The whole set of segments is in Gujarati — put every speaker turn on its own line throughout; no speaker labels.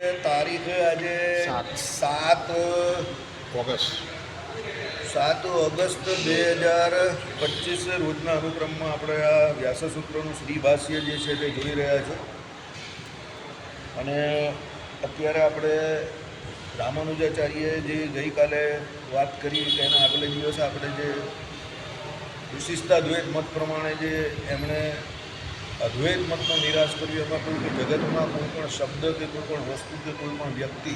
તારીખ આજે 7 ઓગસ્ટ 2025 રોજના અનુક્રમમાં આપણે આ વ્યાસસૂત્રનું શ્રીભાષ્ય જે છે તે જોઈ રહ્યા છે. અને અત્યારે આપણે રામાનુજાચાર્યએ જે ગઈકાલે વાત કરી તેના આગલે દિવસે આપણે જે વિશિષ્ટાદ્વૈત મત પ્રમાણે જે એમણે અદ્વૈત મતનો નિરાશ કર્યો, એમાં કહ્યું કે જગતમાં કોઈ પણ શબ્દ કે કોઈ પણ વસ્તુ કે કોઈ પણ વ્યક્તિ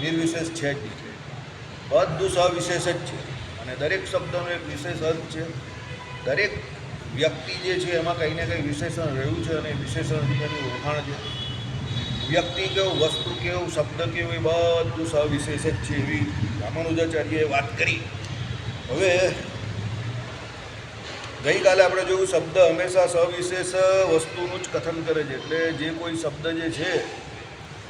નિર્વિશેષ છે જ નહીં, બધું સવિશેષ જ છે. અને દરેક શબ્દનો એક વિશેષ અર્થ છે. દરેક વ્યક્તિ જે છે એમાં કંઈ ને કંઈ વિશેષણ રહ્યું છે અને વિશેષણની એની ઓળખાણ છે. વ્યક્તિ કેવું, વસ્તુ કેવું, શબ્દ કેવું, એ બધું સવિશેષ જ છે, એવી રામાનુજાચાર્યએ વાત કરી. હવે ગઈકાલે આપણે જોયું, શબ્દ હંમેશા સવિશેષ વસ્તુનું જ કથન કરે છે. એટલે જે કોઈ શબ્દ જે છે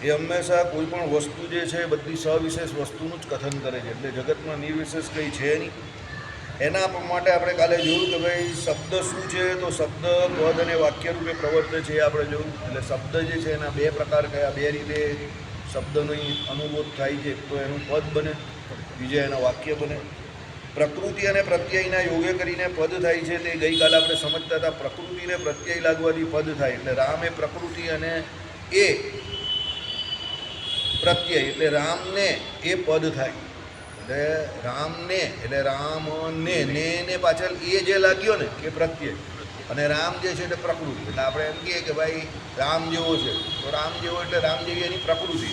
એ હંમેશા કોઈ પણ વસ્તુ જે છે એ બધી સવિશેષ વસ્તુનું જ કથન કરે છે. એટલે જગતમાં નિર્વિશેષ કંઈ છે નહીં. એના માટે આપણે કાલે જોયું કે ભાઈ શબ્દ શું છે, તો શબ્દ પદ અને વાક્ય રૂપે પ્રવર્તે છે, એ આપણે જોયું. એટલે શબ્દ જે છે એના બે પ્રકાર કયા, બે રીતે શબ્દનો અનુભવ થાય છે. એક તો એનું પદ બને, બીજા એના વાક્ય બને. પ્રકૃતિ અને પ્રત્યયના યોગે કરીને પદ થાય છે, તે ગઈકાલે આપણે સમજતા હતા. પ્રકૃતિને પ્રત્યય લાગવાથી પદ થાય. એટલે રામ એ પ્રકૃતિ અને એ પ્રત્યય, એટલે રામને એ પદ થાય. એટલે રામને એટલે રામને ને પાછળ એ જે લાગ્યો ને એ પ્રત્યય, અને રામ જે છે એટલે પ્રકૃતિ. એટલે આપણે એમ કહીએ કે ભાઈ રામ જેવો છે, તો રામ જેવો એટલે રામ જેવી એની પ્રકૃતિ,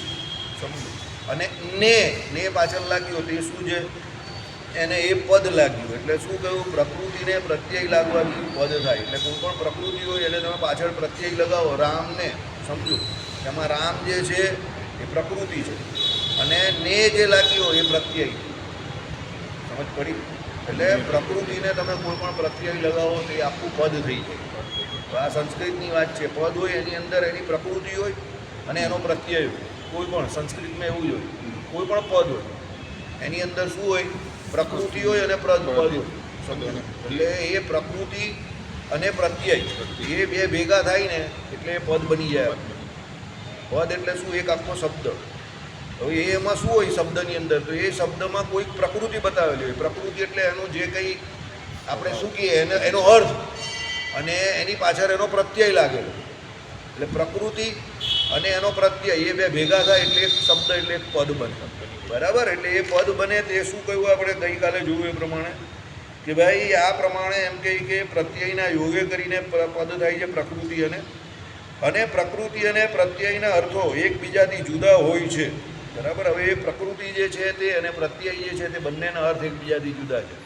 સમજો. અને ને પાછળ લાગ્યો તે શું છે, એને એ પદ લાગ્યું. એટલે શું કહ્યું, પ્રકૃતિને પ્રત્યય લાગવાથી પદ થાય. એટલે કોઈ પણ પ્રકૃતિ હોય એને તમે પાછળ પ્રત્યય લગાવો, રામને, સમજો. એમાં રામ જે છે એ પ્રકૃતિ છે, અને ને જે લાગ્યો એ પ્રત્યય, સમજ પડી? એટલે પ્રકૃતિને તમે કોઈ પણ પ્રત્યય લગાવો તો એ આખું પદ થઈ જાય. તો આ સંસ્કૃતની વાત છે. પદ હોય એની અંદર એની પ્રકૃતિ હોય અને એનો પ્રત્યય હોય. કોઈ પણ સંસ્કૃતમાં એવું જ હોય, કોઈ પણ પદ હોય એની અંદર શું હોય, પ્રકૃતિ હોય અને પદ હોય, સમજો. એટલે એ પ્રકૃતિ અને પ્રત્યય એ બે ભેગા થાય ને એટલે એ પદ બની જાય. પદ એટલે શું, એક આખો શબ્દ. હવે એમાં શું હોય શબ્દની અંદર, તો એ શબ્દમાં કોઈક પ્રકૃતિ બતાવેલી હોય. પ્રકૃતિ એટલે એનું જે કંઈ આપણે શું કહીએ એનો અર્થ, અને એની પાછળ એનો પ્રત્યય લાગેલો. એટલે પ્રકૃતિ અને એનો પ્રત્યય એ બે ભેગા થાય એટલે એક શબ્દ, એટલે એક પદ બને. બરાબર? એટલે એ પદ બને તે શું કહ્યું આપણે ગઈકાલે જોયું એ પ્રમાણે કે ભાઈ આ પ્રમાણે એમ કહી કે પ્રત્યયના યોગે કરીને પદ થાય છે પ્રકૃતિ અને પ્રકૃતિ અને પ્રત્યયના અર્થો એકબીજાથી જુદા હોય છે. બરાબર? હવે એ પ્રકૃતિ જે છે તે અને પ્રત્યય જે છે તે બંનેના અર્થ એકબીજાથી જુદા છે.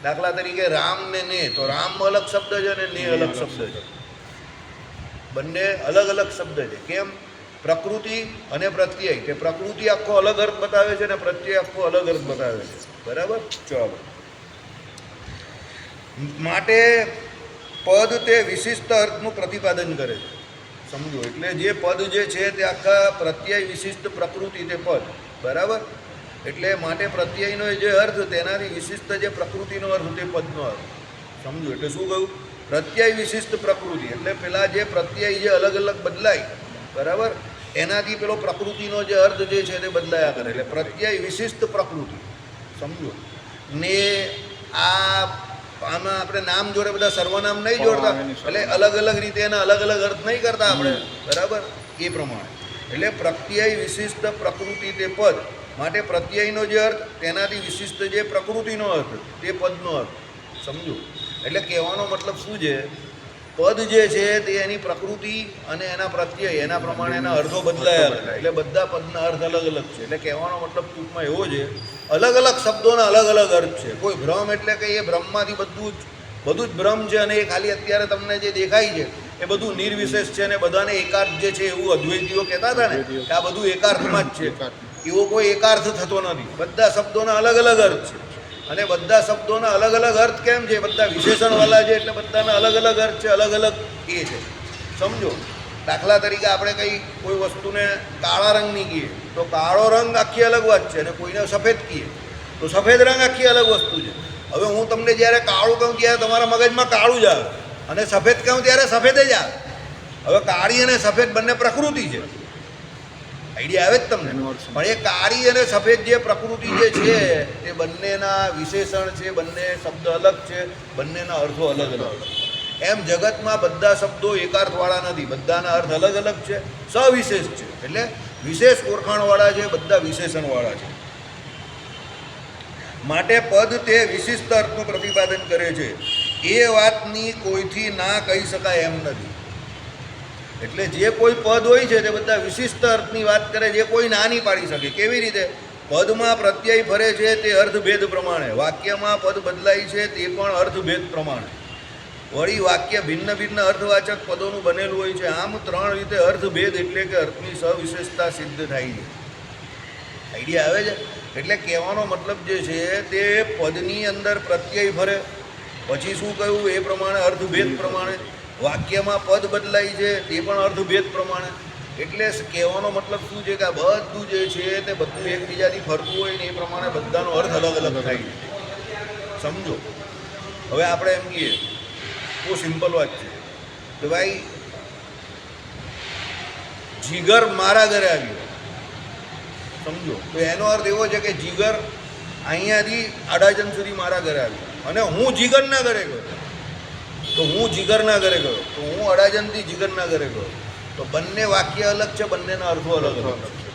દાખલા તરીકે રામ ને તો રામ અલગ શબ્દ છે અને ને અલગ શબ્દ છે. બંને અલગ અલગ શબ્દ છે. કેમ? પ્રકૃતિ અને પ્રત્યય, તે પ્રકૃતિ આખો અલગ અર્થ બતાવે છે અને પ્રત્યય આખો અલગ અર્થ બતાવે છે. બરાબર? ચાલો. માટે પદ તે વિશિષ્ટ અર્થનું પ્રતિપાદન કરે છે, સમજો. એટલે જે પદ જે છે તે આખા પ્રત્યય વિશિષ્ટ પ્રકૃતિ તે પદ. બરાબર? એટલે માટે પ્રત્યયનો જે અર્થ તેનાથી વિશિષ્ટ જે પ્રકૃતિનો અર્થ તે પદનો અર્થ, સમજો. એટલે શું કહ્યું, પ્રત્યય વિશિષ્ટ પ્રકૃતિ એટલે પેલા જે પ્રત્યય જે અલગ અલગ બદલાય, બરાબર, એનાથી પેલો પ્રકૃતિનો જે અર્થ જે છે તે બદલાયા કરે. એટલે પ્રત્યય વિશિષ્ટ પ્રકૃતિ, સમજો. ને આમાં આપણે નામ જોડે બધા સર્વનામ નહીં જોડતા, એટલે અલગ અલગ રીતે એના અલગ અલગ અર્થ નહીં કરતા આપણે. બરાબર? એ પ્રમાણે એટલે પ્રત્યય વિશિષ્ટ પ્રકૃતિ તે પદ. માટે પ્રત્યયનો જે અર્થ તેનાથી વિશિષ્ટ જે પ્રકૃતિનો અર્થ તે પદનો અર્થ, સમજો. એટલે કહેવાનો મતલબ શું છે, પદ જે છે તે એની પ્રકૃતિ અને એના પ્રત્યય એના પ્રમાણે એના અર્થો બદલાયા હતા. એટલે બધા પદના અર્થ અલગ અલગ છે. એટલે કહેવાનો મતલબ ટૂંકમાં એવો છે, અલગ અલગ શબ્દોના અલગ અલગ અર્થ છે. કોઈ ભ્રમ એટલે કે એ ભ્રમમાંથી બધું જ ભ્રમ છે, અને એ ખાલી અત્યારે તમને જે દેખાય છે એ બધું નિર્વિશેષ છે, અને બધાને એકાર્થ જે છે એવું અદ્વૈતીઓ કહેતા હતા ને કે આ બધું એકાર્થમાં જ છે. એવો કોઈ એકાર્થ થતો નથી. બધા શબ્દોના અલગ અલગ અર્થ છે, અને બધા શબ્દોના અલગ અલગ અર્થ કેમ છે, બધા વિશેષણવાળા છે, એટલે બધાના અલગ અલગ અર્થ છે, અલગ અલગ એ છે, સમજો. દાખલા તરીકે આપણે કોઈ વસ્તુને કાળા રંગની કહીએ તો કાળો રંગ આખી અલગ વાત છે, અને કોઈને સફેદ કહીએ તો સફેદ રંગ આખી અલગ વસ્તુ છે. હવે હું તમને જ્યારે કાળું કહું ત્યારે તમારા મગજમાં કાળું જ આવે, અને સફેદ કહું ત્યારે સફેદ જ આવે. હવે કાળી અને સફેદ બંને પ્રકૃતિ છે, આઈડિયા આવે જ તમને? પણ એ કાળી અને સફેદ જે પ્રકૃતિ જે છે એ બંનેના વિશેષણ છે, બંને શબ્દ અલગ છે, બંનેના અર્થો અલગ અલગ. એમ જગતમાં બધા શબ્દો એકાર્થવાળા નથી, બધાના અર્થ અલગ અલગ છે, સવિશેષ છે. એટલે વિશેષ ઓળખાણવાળા છે, બધા વિશેષણવાળા છે. માટે પદ તે વિશિષ્ટ અર્થનું પ્રતિપાદન કરે છે. એ વાતની કોઈથી ના કહી શકાય એમ નથી. એટલે જે કોઈ પદ હોય છે તે બધા વિશિષ્ટ અર્થની વાત કરે, જે કોઈ ના નહીં પાડી શકે. કેવી રીતે? પદમાં પ્રત્યય ફરે છે તે અર્થભેદ પ્રમાણે, વાક્યમાં પદ બદલાય છે તે પણ અર્થભેદ પ્રમાણે. વળી વાક્ય ભિન્ન ભિન્ન અર્થવાચક પદોનું બનેલું હોય છે. આમ 3 રીતે અર્થભેદ એટલે કે અર્થની સવિશેષતા સિદ્ધ થાય છે. આઈડિયા આવે છે? એટલે કહેવાનો મતલબ જે છે તે પદની અંદર પ્રત્યય ફરે, પછી શું કહ્યું એ પ્રમાણે અર્થભેદ પ્રમાણે. વાક્યમાં પદ બદલાય છે તે પણ અર્થભેદ પ્રમાણે. એટલે કહેવાનો મતલબ શું છે કે આ બધું જે છે તે બધું એકબીજાથી ફરતું હોય ને એ પ્રમાણે બધાનો અર્થ અલગ અલગ થાય છે. સમજો? હવે આપણે એમ કહીએ, બહુ સિમ્પલ વાત છે કે ભાઈ જીગર મારા ઘરે આવ્યો. સમજો? તો એનો અર્થ એવો છે કે જીગર અહીંયાથી અડાજણ સુધી મારા ઘરે આવ્યો અને હું જીગરના ઘરે ગયો. તો હું જીગરના ઘરે ગયો, તો હું અડાજણથી જીગરના ઘરે ગયો. તો બંને વાક્ય અલગ છે, બંનેના અર્થો અલગ અલગ છે.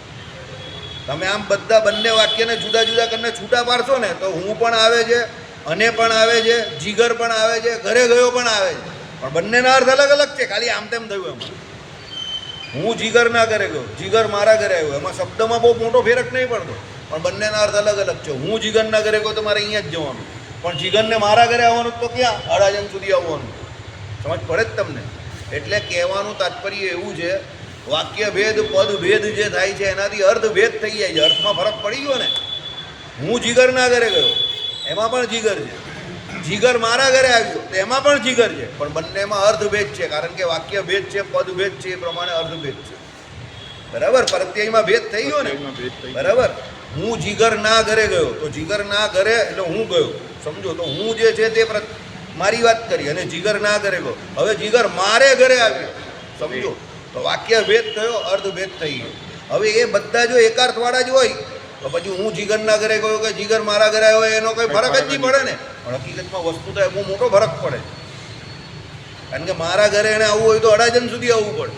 તમે આમ બધા બંને વાક્યને જુદા જુદા કરીને છૂટા પાડશો ને તો હું પણ આવે છે, અને પણ આવે છે, જીગર પણ આવે છે, ઘરે ગયો પણ આવે છે, પણ બંનેના અર્થ અલગ અલગ છે. ખાલી આમ તેમ થયું એમાં. હું જીગરના ઘરે ગયો, જીગર મારા ઘરે આવ્યો, એમાં શબ્દમાં બહુ મોટો ફેરક નહીં પડતો, પણ બંનેના અર્થ અલગ અલગ છે. હું જીગરના ઘરે ગયો તો મારે અહીંયા જ જવાનું, પણ જીગરને મારા ઘરે આવવાનું તો ક્યાં? અડાજણ સુધી આવવાનું. સમજ પડે જ તમને? એટલે કહેવાનું તાત્પર્ય એવું છે, વાક્ય ભેદ પદ ભેદ જે થાય છે એનાથી અર્થ ભેદ થઈ જાય છે. અર્થમાં ફરક પડી ગયો ને. હું જીગરના ઘરે ગયો, એમાં પણ જીગર છે. જીગર મારા ઘરે આવ્યો તો એમાં પણ જીગર છે, પણ બંનેમાં અર્થભેદ છે. કારણ કે વાક્ય ભેદ છે, પદ ભેદ છે, એ પ્રમાણે અર્થભેદ છે. બરાબર? પ્રત્યયમાં ભેદ થઈ ગયો ને. બરાબર? હું જીગરના ઘરે ગયો, તો જીગરના ઘરે એટલે હું ગયો. સમજો? તો હું જે છે તે મારી વાત કરી અને જીગર ના ઘરે ગયો. હવે જીગર મારે ઘરે આવ્યો. સમજો? તો વાક્ય ભેદ થયો, અર્થ ભેદ થઈ ગયો. હવે એ બધા જો એકાર્થવાળા જ હોય તો પછી હું જીગરના ઘરે ગયો કે જીગર મારા ઘરે આવ્યો એનો કોઈ ફરક જ નહીં પડે ને. પણ હકીકતમાં વસ્તુ તો બહુ મોટો ફરક પડે. કારણ કે મારા ઘરે એને આવવું હોય તો અડાજણ સુધી આવવું પડે,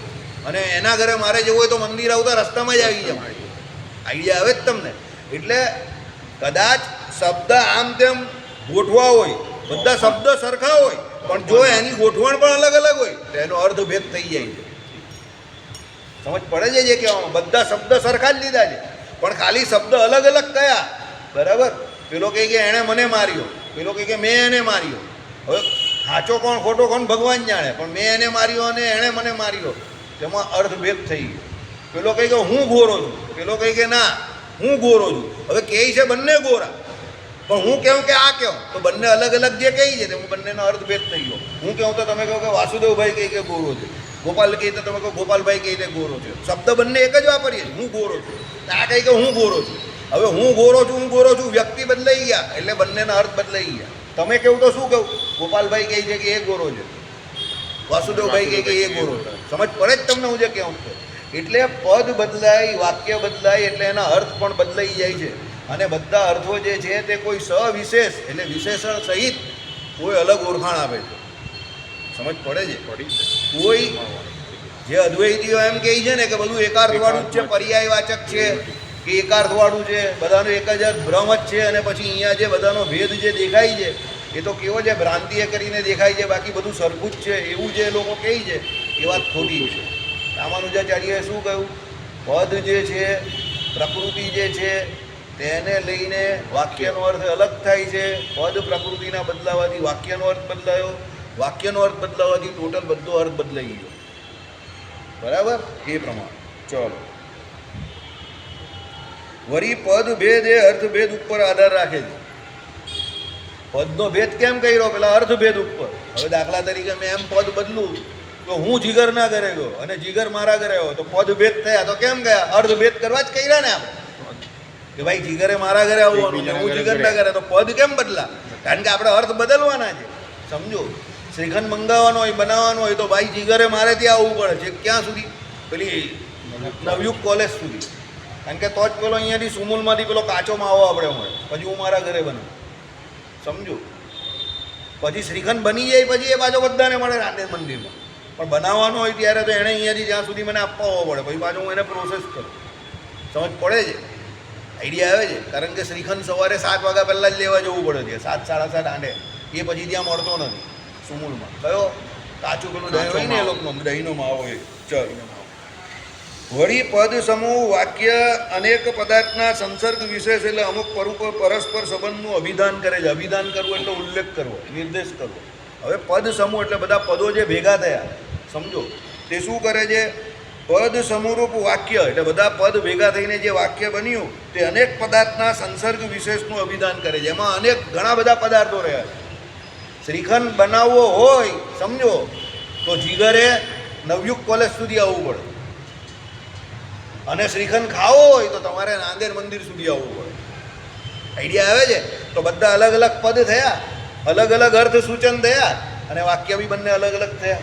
અને એના ઘરે મારે જવું હોય તો મંદિર આવતા રસ્તામાં જ આવી જાય. આઈડિયા આવે જ તમને? એટલે કદાચ શબ્દ આમ તેમ ગોઠવા હોય, બધા શબ્દ સરખા હોય, પણ જો એની ગોઠવણ પણ અલગ અલગ હોય તો એનો અર્થ ભેદ થઈ જાય છે. સમજ પડે છે જે કહેવામાં? બધા શબ્દ સરખા જ લીધા છે, પણ ખાલી શબ્દ અલગ અલગ કયા? બરાબર? પેલો કહે કે એણે મને માર્યો, પેલો કહે કે મેં એને માર્યો. હવે સાચો કોણ ખોટો કોણ ભગવાન જાણે, પણ મેં એને માર્યો અને એણે મને માર્યો, તેમાં અર્થભેદ થઈ ગયો. પેલો કહે કે હું ગોરો છું, પેલો કહે કે ના હું ગોરો છું. હવે કહે છે બંને ગોરા, પણ હું કહું કે આ કહું તો બંને અલગ અલગ જે કહી છે તેમાં બંનેનો અર્થભેદ થઈ ગયો. હું કહું તો તમે કહો કે વાસુદેવભાઈ કહે કે ગોરો છે, ગોપાલ કહે તો તમે કહો ગોપાલભાઈ કહે કે ગોરો છે. શબ્દ બંને એક જ વાપરીએ, હું ગોરો છું. આ કહે કે હું ગોરો છું. હવે હું ગોરો છું, વ્યક્તિ બદલાઈ ગયા એટલે બંનેના અર્થ બદલાઈ ગયા. તમે કહું તો શું કહું? ગોપાલભાઈ કહે છે કે એ ગોરો છે, વાસુદેવભાઈ કહે કે એ ગોરો છે. સમજ પડે જ તમને હું જે કહું છું? એટલે પદ બદલાય, વાક્ય બદલાય એટલે એના અર્થ પણ બદલાઈ જાય છે. અને બધા અર્થો જે છે તે કોઈ સવિશેષ એટલે વિશેષણ સહિત કોઈ અલગ ઓળખાણ આપે છે. સમજ પડે છે? કોઈ જે અદ્વૈતીઓ એમ કહે છે ને કે બધું એકાર્થવાળું જ છે, પર્યાયવાચક છે કે એકાર્થવાળું છે, બધાનો એક જ ભ્રમ જ છે, અને પછી અહીંયા જે બધાનો ભેદ જે દેખાય છે એ તો કેવો છે? ભ્રાંતિએ કરીને દેખાય છે, બાકી બધું સરખું જ છે, એવું જે લોકો કહે છે એ વાત ખોટી છે. રામાનુજાચાર્યએ શું કહ્યું? પદ જે છે, પ્રકૃતિ જે છે તેને લઈને વાક્યનો અર્થ અલગ થાય છે. પદ પ્રકૃતિના બદલાવાથી વાક્યનો અર્થ બદલાયો, વાક્યનો અર્થ બદલાવાથી ટોટલ બધો અર્થ બદલાઈ ગયો. બરાબર? એ પ્રમાણે ચલો. વળી પદ ભેદ એ અર્થભેદ ઉપર આધાર રાખે છે. પદનો ભેદ કેમ કર્યો? પેલા અર્થભેદ ઉપર. હવે દાખલા તરીકે મેં એમ પદ બદલું તો હું જીગરના ઘરે ગયો અને જીગર મારા ઘરે આવ્યો, તો પદ ભેદ થયા. તો કેમ ગયા? અર્થભેદ કરવા જ કર્યા ને આપણે કે ભાઈ જીગરે મારા ઘરે આવવાનું, હું જીગરના ઘરે, તો પદ કેમ બદલા? કારણ કે આપણે અર્થ બદલવાના છે. સમજો? શ્રીખંડ મંગાવવાનો હોય, બનાવવાનો હોય તો ભાઈ જીગરે મારે ત્યાં આવવું પડે છે. ક્યાં સુધી? પેલી નવયુગ કોલેજ સુધી. કારણ કે તો જ પેલો અહીંયાથી સુમૂલમાંથી પેલો કાચો માવો આપણે મળે, પછી હું મારા ઘરે બનાવું, સમજો. પછી શ્રીખંડ બની જાય પછી એ પાછો બધાને મળે રાંદેર મંદિરમાં, પણ બનાવવાનો હોય ત્યારે તો એણે અહીંયાથી જ્યાં સુધી મને આપવા હોવો પડે, પછી પાછું હું એને પ્રોસેસ કરું. સમજ પડે છે? આઈડિયા આવે છે? કારણ કે શ્રીખંડ સવારે 7 વાગ્યા પહેલાં જ લેવા જવું પડે છે, 7 સાડા 7 આંડે, એ પછી ત્યાં મળતો નથી સુમૂલમાં. કયો કાચું પેલું દહીં હોય ને એ લોકોનો દહીંનો માવો એ. ચલ, વળી પદ સમૂહ વાક્ય અનેક પદાર્થના સંસર્ગ વિશેષ એટલે અમુક પરસ્પર સંબંધનું અભિધાન કરે છે. અભિધાન કરવું એટલે ઉલ્લેખ કરવો, નિર્દેશ કરવો. હવે પદ સમૂહ એટલે બધા પદો જે ભેગા થયા, સમજો, તે શું કરે છે? પદ સમૂહરૂપ વાક્ય એટલે બધા પદ ભેગા થઈને જે વાક્ય બન્યું તે અનેક પદાર્થના સંસર્ગ વિશેષનું અભિધાન કરે છે. એમાં ઘણા બધા પદાર્થો રહ્યા છે. શ્રીખંડ બનાવવો હોય, સમજો, તો જીગરે નવયુગ કોલેજ સુધી આવવું પડે, અને શ્રીખંડ ખાવો હોય તો તમારે નાંદેર મંદિર સુધી આવવું પડે. આઈડિયા આવે છે? તો બધા અલગ અલગ પદ થયા, અલગ અલગ અર્થ સૂચન થયા, અને વાક્ય બી બંને અલગ અલગ થયા.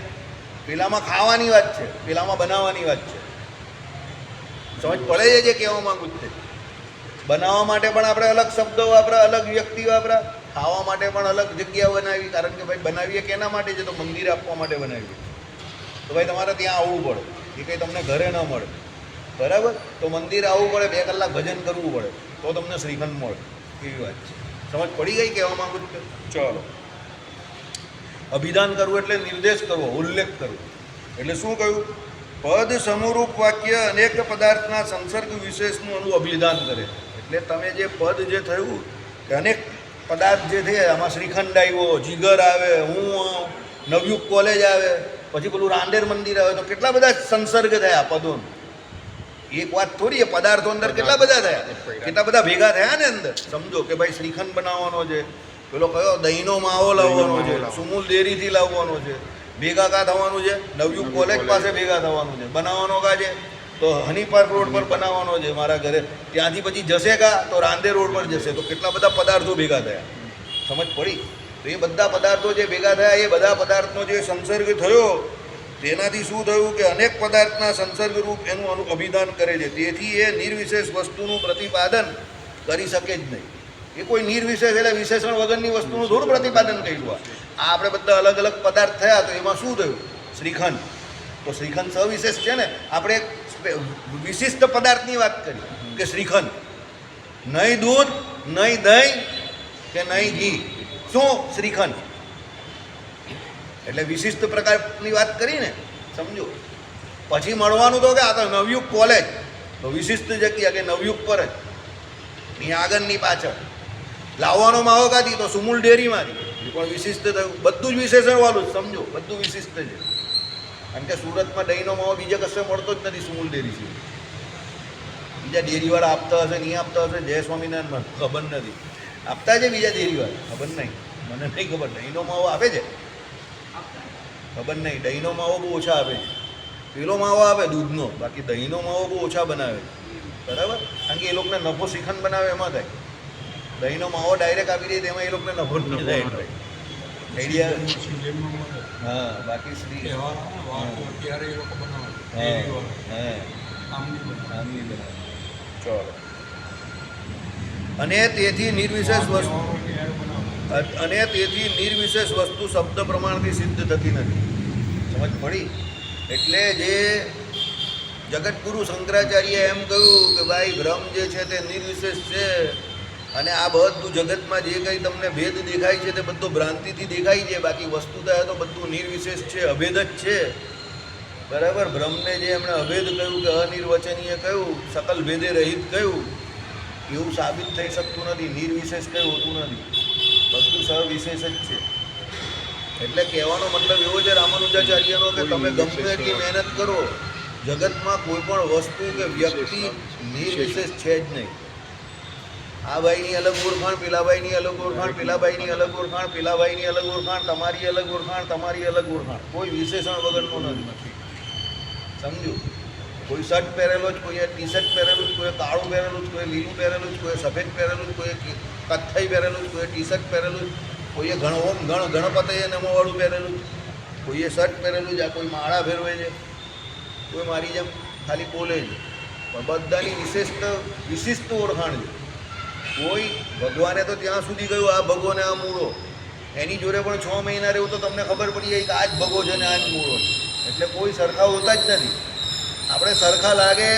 પેલામાં ખાવાની વાત છે, પેલામાં બનાવવાની વાત છે. સમજ પડે છે જે કહેવા માંગુ છે? બનાવવા માટે પણ આપણે અલગ શબ્દો વાપરા, અલગ વ્યક્તિ વાપરા, ખાવા માટે પણ અલગ જગ્યા બનાવી. કારણ કે ભાઈ બનાવીએ કેના માટે છે? તો મંદિર આપવા માટે બનાવીએ. તો ભાઈ તમારે ત્યાં આવવું પડે, એ કંઈ તમને ઘરે ન મળે, બરાબર? તો મંદિર આવવું પડે, 2 કલાક ભજન કરવું પડે, તો તમને શ્રીખંડ મળે. એવી વાત છે. સમજ પડી ગઈ કહેવા માંગુ છું? ચલો, અભિધાન કરવું એટલે નિર્દેશ કરવો, ઉલ્લેખ કરવો. એટલે શું કહ્યું? પદ સમૂહરૂપ વાક્ય અનેક પદાર્થના સંસર્ગ વિશેષનું અભિધાન કરે. એટલે તમે જે પદ જે થયું કે અનેક પદાર્થ જે થયા, આમાં શ્રીખંડ આવ્યો, જીગર આવે, હું નવયુગ કોલેજ આવે, પછી પેલું રાંદેર મંદિર આવે, તો કેટલા બધા સંસર્ગ થયા પદોનો. એક વાત થોડી, એ પદાર્થો અંદર કેટલા બધા થયા, કેટલા બધા ભેગા થયા ને અંદર. સમજો કે ભાઈ શ્રીખંડ બનાવવાનો છે, પેલો કયો દહીંનો માવો લાવવાનો છે, સુમૂલ ડેરીથી લાવવાનો છે, ભેગા કા થવાનું છે? નવયુગ કોલેજ પાસે ભેગા થવાનું છે. બનાવવાનો કા છે? તો હની પાર્ક રોડ પર બનાવવાનો છે મારા ઘરે, ત્યાંથી પછી જશે કા? તો રાંદેર રોડ પર જશે. તો કેટલા બધા પદાર્થો ભેગા થયા. સમજ પડી? તો એ બધા પદાર્થો જે ભેગા થયા, એ બધા પદાર્થનો જે સંસર્ગ થયો, તેનાથી શું થયું કે અનેક પદાર્થના સંસર્ગરૂપ એનું અભિધાન કરે છે. તેથી એ નિર્વિશેષ વસ્તુનું પ્રતિપાદન કરી શકે જ નહીં. એ કોઈ નિર્વિશેષ એટલે વિશેષણ વગરની વસ્તુનું થોડું પ્રતિપાદન કર્યું. આ આપણે બધા અલગ અલગ પદાર્થ થયા, તો એમાં શું થયું? શ્રીખંડ. તો શ્રીખંડ સવિશેષ છે ને. આપણે વિશિષ્ટ પદાર્થની વાત કરી કે શ્રીખંડ, નહીં દૂધ, નહીં દહીં કે નહીં ઘી, શું? શ્રીખંડ. એટલે વિશિષ્ટ પ્રકારની વાત કરી ને, સમજો. પછી મળવાનું તો કે આ તો નવયુગ કોલેજ, તો વિશિષ્ટ જગ્યા કે નવયુગ પર જ, ની આગળની પાછળ. લાવવાનો માવો કાઢી તો સુમૂલ ડેરીમાંથી, એ પણ વિશિષ્ટ થયું. બધું જ વિશેષણ વાળું જ, સમજો, બધું વિશિષ્ટ છે. કારણ કે સુરતમાં દહીંનો માવો બીજે કશે મળતો જ નથી સુમૂલ ડેરી સિવાય. બીજા ડેરીવાળા આપતા હશે, નહીં આપતા હશે, જય સ્વામિનારાયણ, ખબર નથી. આપતા છે બીજા ડેરીવાળા, ખબર નહીં, મને નહીં ખબર. દહીંનો માવો આપે છે, ખબર નહીં. દહીંનો માવો બહુ ઓછા આપે છે. પેલો માવો આપે દૂધનો, બાકી દહીંનો માવો બહુ ઓછા બનાવે, બરાબર? કારણ કે એ લોકોને નફો શ્રીખંડ બનાવે એમાં થાય. દહીંનો માવો ડાયરેક્ટ આપી દે તેમાં એ લોકોને નફો નહીં થાય. આઈડિયા? હા, બાકી શ્રી ચલો. અને તેથી નિર્વિશેષ વસ્તુ શબ્દ પ્રમાણથી સિદ્ધ થતી નથી. સમજ પડી? એટલે જે જગતગુરુ શંકરાચાર્ય એમ કહ્યું કે ભાઈ બ્રહ્મ જે છે તે નિર્વિશેષ છે, અને આ બધું જગતમાં જે કંઈ તમને ભેદ દેખાય છે તે બધું ભ્રાંતિથી દેખાય છે, બાકી વસ્તુતઃ તો બધું નિર્વિશેષ છે, અભેદ જ છે. બરાબર? બ્રહ્મને જે એમણે અભેદ કહ્યું કે અનિર્વચનીય કહ્યું, સકલ ભેદે રહિત કહ્યું, એવું સાબિત થઈ શકતું નથી. નિર્વિશેષ કંઈ હોતું નથી, બધું સવિશેષ જ છે. એટલે કહેવાનો મતલબ એવો છે રામાનુજાચાર્યનો કે તમે ગમે એટલી મહેનત કરો, જગતમાં કોઈ પણ વસ્તુ કે વ્યક્તિ નિર્વિશેષ છે જ નહીં. આ ભાઈની અલગ ઓળખાણ, પેલા ભાઈની અલગ ઓળખાણ, પેલા ભાઈની અલગ ઓળખાણ, પેલા ભાઈની અલગ ઓળખાણ, તમારી અલગ ઓળખાણ, તમારી અલગ ઓળખાણ, કોઈ વિશેષણ વગરનો નથી. સમજો? કોઈ શર્ટ પહેરેલો જ, કોઈએ ટી શર્ટ પહેરેલું જ, કોઈએ કાળું પહેરેલું જ, કોઈએ લીલું પહેરેલું જ, કોઈએ સફેદ પહેરેલું જ, કોઈએ કથ્થઈ પહેરેલું જ, કોઈએ ટી શર્ટ પહેરેલું જ, કોઈએ ગણપતિ નમોવાળું પહેરેલું જ, કોઈએ શર્ટ પહેરેલું જ, આ કોઈ માળા ફેરવે છે, કોઈ મારી જેમ ખાલી બોલે છે, પણ બધાની વિશિષ્ટ ઓળખાણ છે. કોઈ ભગવાને તો ત્યાં સુધી કહ્યું આ ભગો ને આ મૂળો, એની જોડે પણ 6 મહિના રહેવું તો તમને ખબર પડી જાય કે આ જ ભગો છે ને આ જ મૂળો છે. એટલે કોઈ સરખા હોતા જ નથી. આપણે સરખા લાગે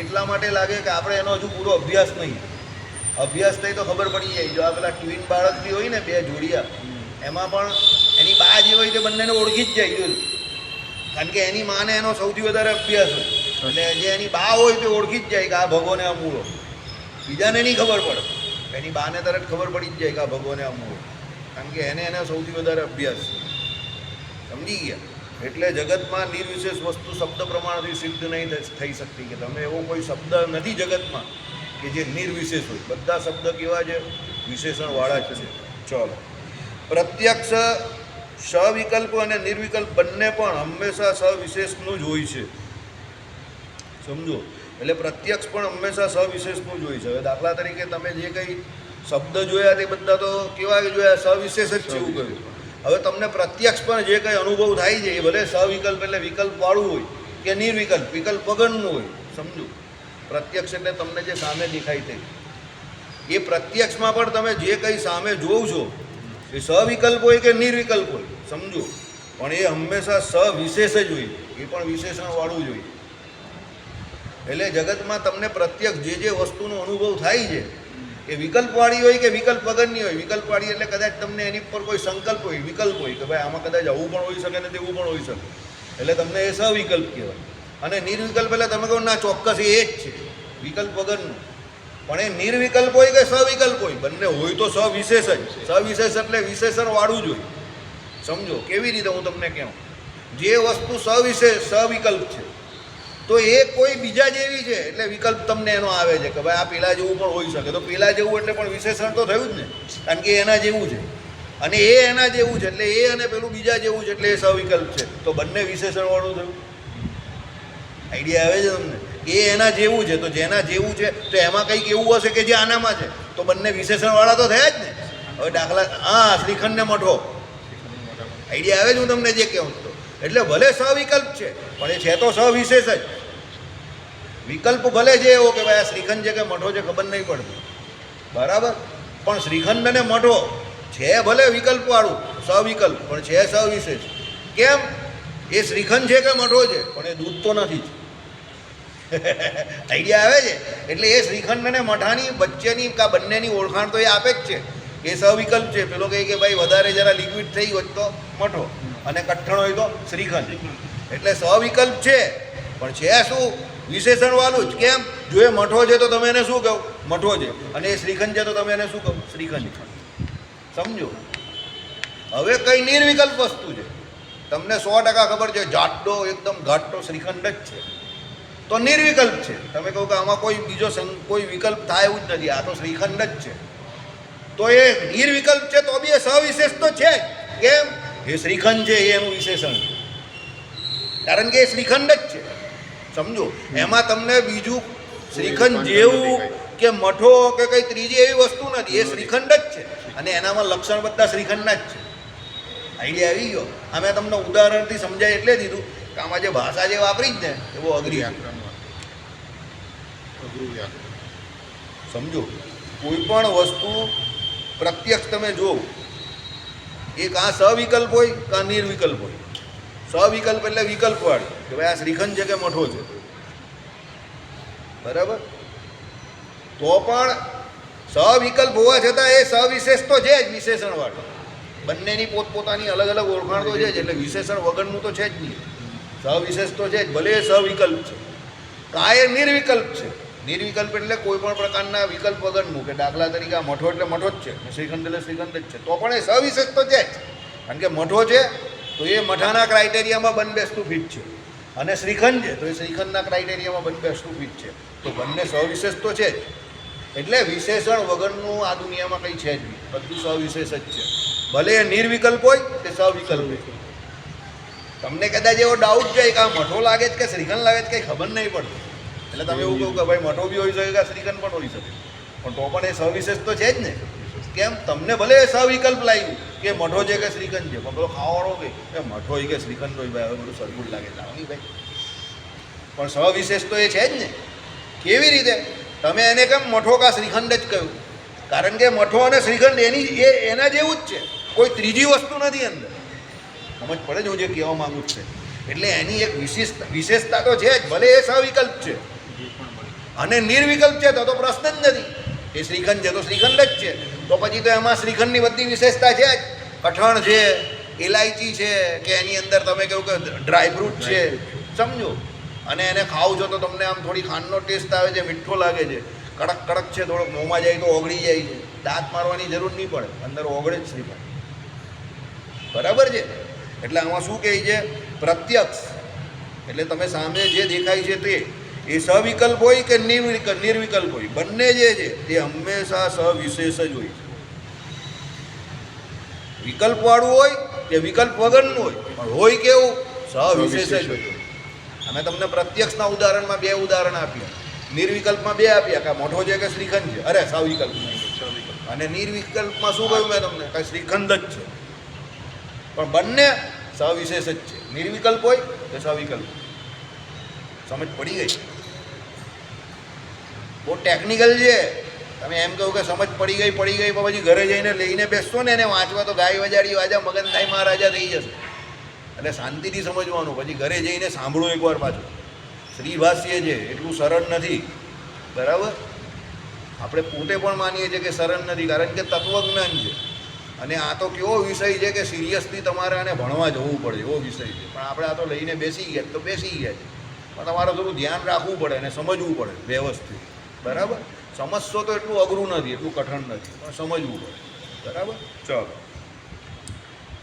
એટલા માટે લાગે કે આપણે એનો હજુ પૂરો અભ્યાસ નહીં. અભ્યાસ થઈ તો ખબર પડી જાય. જો આ પેલા ટ્વિન બાળક બી હોય ને, 2 જોડિયા, એમાં પણ એની બા જે હોય તે બંનેને ઓળખી જ જાય. જોયું, કારણ કે એની માને એનો સૌથી વધારે અભ્યાસ હોય. અને જે એની બા હોય તે ઓળખી જ જાય કે આ ભગો ને આ મૂળો. બીજાને નહીં ખબર પડે, એની બાને તરત ખબર પડી જ જાય કે આ ભગો ને આ મૂળો, કારણ કે એને સૌથી વધારે અભ્યાસ છે. સમજી ગયા? એટલે જગતમાં નિર્વિશેષ વસ્તુ શબ્દ પ્રમાણથી સિદ્ધ નહીં થઈ શકતી. કે તમે એવો કોઈ શબ્દ નથી જગતમાં કે જે નિર્વિશેષ હોય. બધા શબ્દ કેવા છે? વિશેષણવાળા જ છે. ચલો, પ્રત્યક્ષ સવિકલ્પ અને નિર્વિકલ્પ બંને પણ હંમેશા સવિશેષનું જ હોય છે. સમજો, એટલે પ્રત્યક્ષ પણ હંમેશા સવિશેષનું જ હોય છે. હવે દાખલા તરીકે તમે જે કંઈ શબ્દ જોયા તે બધા તો કેવા જોયા? સવિશેષ જ છે એવું કહ્યું. હવે તમને પ્રત્યક્ષ પણ જે કંઈ અનુભવ થાય છે એ ભલે સવિકલ્પ એટલે વિકલ્પવાળું હોય કે નિર્વિકલ્પ વિકલ્પ વગરનું હોય. સમજો, પ્રત્યક્ષ એટલે તમને જે સામે દેખાય તે, એ પ્રત્યક્ષમાં પણ તમે જે કંઈ સામે જોવ છો એ સવિકલ્પ હોય કે નિર્વિકલ્પ હોય. સમજો, પણ એ હંમેશા સવિશેષ જ હોય. એ પણ વિશેષણવાળું જ હોય. એટલે જગતમાં તમને પ્રત્યક્ષ જે વસ્તુનો અનુભવ થાય છે એ વિકલ્પવાળી હોય કે વિકલ્પ વગરની હોય. વિકલ્પવાળી એટલે કદાચ તમને એની પર કોઈ સંકલ્પ હોય, વિકલ્પ હોય કે ભાઈ આમાં કદાચ આવું પણ હોઈ શકે ને તેવું પણ હોઈ શકે, એટલે તમને એ સવિકલ્પ કહેવાય. અને નિર્વિકલ્પ એટલે તમે કહો ના ચોક્કસ એ જ છે, વિકલ્પ વગરનું. પણ એ નિર્વિકલ્પ હોય કે સવિકલ્પ હોય, બંને હોય તો સવિશેષ જ. સવિશેષ એટલે વિશેષણવાળું જ હોય. સમજો, કેવી રીતે હું તમને કહું? જે વસ્તુ સવિશેષ સવિકલ્પ છે તો એ કોઈ બીજા જેવી છે એટલે વિકલ્પ તમને એનો આવે છે કે ભાઈ આ પેલા જેવું પણ હોઈ શકે. તો પેલા જેવું એટલે પણ વિશેષણ તો થયું જ ને, કારણ કે એના જેવું છે. અને એ એના જેવું છે એટલે એ અને પેલું બીજા જેવું છે એટલે એ સવિકલ્પ છે. તો બંને વિશેષણવાળું થયું. આઈડિયા આવે છે તમને? એ એના જેવું છે તો જેના જેવું છે તો એમાં કંઈક એવું હશે કે જે આનામાં છે, તો બંને વિશેષણવાળા તો થયા જ ને. હવે દાખલા, હા, શ્રીખંડ ને મઠો, આઈડિયા આવે છે હું તમને જે કહું તો? એટલે ભલે સવિકલ્પ છે પણ એ છે તો સવિશેષ જ. વિકલ્પ ભલે છે એવો કે ભાઈ આ શ્રીખંડ છે કે મઠો છે ખબર નહીં પડતી, બરાબર, પણ શ્રીખંડ અને મઠો છે ભલે વિકલ્પવાળું સવિકલ્પ, પણ છે સવિશેષ. કેમ? એ શ્રીખંડ છે કે મઠો છે પણ એ દૂધ તો નથી જ. આઈડિયા આવે છે? એટલે એ શ્રીખંડ અને મઠાની વચ્ચેની કા બંનેની ઓળખાણ તો એ આપે જ છે. એ સવિકલ્પ છે. પેલો કહે કે ભાઈ વધારે જરા લિક્વિડ થઈ હોય તો મઠો અને કઠણ હોય તો શ્રીખંડ. એટલે સવિકલ્પ છે પણ છે શું? વિશેષણવાળું જ. કેમ? જો એ મઠો છે તો તમે એને શું કહો? મઠો છે. અને એ શ્રીખંડ છે તો તમે એને શું કહો? શ્રીખંડ. સમજો, હવે કઈ નિર્વિકલ્પ વસ્તુ છે, તમને 100% ખબર છે જાડો એકદમ ઘાટો શ્રીખંડ જ છે તો નિર્વિકલ્પ છે. તમે કહો કે આમાં કોઈ બીજો કોઈ વિકલ્પ થાય એવું જ નથી, આ તો શ્રીખંડ જ છે, તો એ નિર્વિકલ્પ છે તો બી એ સવિશેષ તો છે જ. કેમ? એ શ્રીખંડ છે, એ એનું વિશેષણ છે, કારણ કે એ શ્રીખંડ જ છે. સમજો, એમાં તમને બીજું શ્રીખંડ જેવું કે મઠો કે કંઈ ત્રીજી એવી વસ્તુ નથી, એ શ્રીખંડ જ છે અને એનામાં લક્ષણ બધા શ્રીખંડના જ છે. આઈડિયા આવી ગયો? આ મેં તમને ઉદાહરણથી સમજાય એટલે દીધું કે આમાં જે ભાષા જે વાપરી જ ને એ બહુ અઘરી. સમજો, કોઈ પણ વસ્તુ પ્રત્યક્ષ તમે જુઓ, એ કાં સવિકલ્પ હોય કાં નિર્વિકલ્પ હોય. સવિકલ્પ એટલે વિકલ્પવાળી કે ભાઈ આ શ્રીખંડ છે કે મઠો છે, બરાબર, તો પણ સવિકલ્પ હોવા છતાં એ સવિશેષ તો છે જ, વિશેષણવાળો. બંનેની પોતપોતાની અલગ અલગ ઓળખાણ તો છે જ, એટલે વિશેષણ વગરનું તો છે જ નહીં. સવિશેષ તો છે જ, ભલે એ સવિકલ્પ છે. કાં એ નિર્વિકલ્પ છે. નિર્વિકલ્પ એટલે કોઈ પણ પ્રકારના વિકલ્પ વગરનું, કે દાખલા તરીકે આ મઠો એટલે મઠો જ છે, શ્રીખંડ એટલે શ્રીખંડ જ છે, તો પણ એ સવિશેષ તો છે જ. કારણ કે મઠો છે તો એ મઠાના ક્રાઇટેરિયામાં બંનેસ્તું ફિટ છે, અને શ્રીખંડ છે તો એ શ્રીખંડના ક્રાઇટેરિયામાં બંનેસ્તું ફિટ છે, તો બંને સવિશેષ તો છે જ. એટલે વિશેષણ વગરનું આ દુનિયામાં કંઈ છે જ નહીં, બધું સવિશેષ જ છે. ભલે એ નિર્વિકલ્પ હોય કે સવિકલ્પ હોય. તમને કદાચ એવો ડાઉટ જાય કે આ મઠો લાગે છે કે શ્રીખંડ લાગે છે કંઈ ખબર નહીં પડતી, એટલે તમે એવું કહું કે ભાઈ મઠો બી હોઈ શકે કે શ્રીખંડ પણ હોઈ શકે, પણ તો પણ એ સવિશેષ તો છે જ ને. કેમ? તમને ભલે સવિકલ્પ લાગ્યું કે મઠો છે કે શ્રીખંડ છે, પણ પેલો ખાવાળો કે મઠો હોય કે શ્રીખંડ હોય, ભાઈ હવે બધું સરખું જ લાગે, લાવની ભાઈ, પણ સવિશેષ તો એ છે જ ને. કેવી રીતે? તમે એને કેમ મઠો કા શ્રીખંડ જ કહ્યું? કારણ કે મઠો અને શ્રીખંડ એના જેવું જ છે, કોઈ ત્રીજી વસ્તુ નથી અંદર. સમજ પડે છે હું જે કહેવા માગું છું? એટલે એની એક વિશેષતા તો છે જ, ભલે એ સવિકલ્પ છે અને નિર્વિકલ્પ છે તો પ્રશ્ન જ નથી. એ શ્રીખંડ છે તો શ્રીખંડ જ છે, તો પછી તો એમાં શ્રીખંડની બધી વિશેષતા છે જ. કઠણ છે, ઇલાયચી છે, કે એની અંદર તમે કહ્યું કે ડ્રાયફ્રૂટ છે, સમજો. અને એને ખાવ છો તો તમને આમ થોડી ખાંડનો ટેસ્ટ આવે છે, મીઠો લાગે છે, કડક કડક છે, થોડોક મોંમાં જાય તો ઓગળી જાય છે, દાંત મારવાની જરૂર નહીં પડે, અંદર ઓગળે જ શ્રીખંડ. બરાબર છે? એટલે આમાં શું કહે છે? પ્રત્યક્ષ એટલે તમે સામે જે દેખાય છે તે એ સવિકલ્પ હોય કે નિર્વિકલ્પ હોય, બંને જે છે તે હંમેશા સવિશેષ જ હોય. વિકલ્પવાળું હોય કે વિકલ્પ વગરનું હોય, પણ હોય કેવું? સવિશેષ જ હોય. અમે તમને પ્રત્યક્ષના ઉદાહરણમાં 2 ઉદાહરણ આપ્યા, નિર્વિકલ્પમાં 2 આપ્યા, કે મોઢો છે કે શ્રીખંડ છે, અરે સવિકલ્પ. અને નિર્વિકલ્પમાં શું કહ્યું મેં તમને? કે શ્રીખંડ જ છે, પણ બંને સવિશેષ જ છે. નિર્વિકલ્પ હોય કે સવિકલ્પ. સમજ પડી ગઈ? બહુ ટેકનિકલ છે. તમે એમ કહો કે સમજ પડી ગઈ પછી ઘરે જઈને લઈને બેસશો ને એને વાંચવા તો ગાય વજાડી વાજા મગનભાઈ મહારાજા થઈ જશે. એટલે શાંતિથી સમજવાનું, પછી ઘરે જઈને સાંભળો એકવાર પાછું. શ્રીભાષ્ય છે એટલું સરળ નથી, બરાબર? આપણે પોતે પણ માનીએ છીએ કે સરળ નથી, કારણ કે તત્વજ્ઞાન છે. અને આ તો કેવો વિષય છે કે સિરિયસલી તમારે આને ભણવા જવું પડે એવો વિષય છે. પણ આપણે આ તો લઈને બેસી ગયા તો બેસી ગયા છે, પણ તમારે થોડું ધ્યાન રાખવું પડે અને સમજવું પડે વ્યવસ્થિત. બરાબર? સમજશો તો એટલું અઘરું નથી, એટલું કઠણ નથી, પણ સમજવું પડે. બરાબર? ચાલો,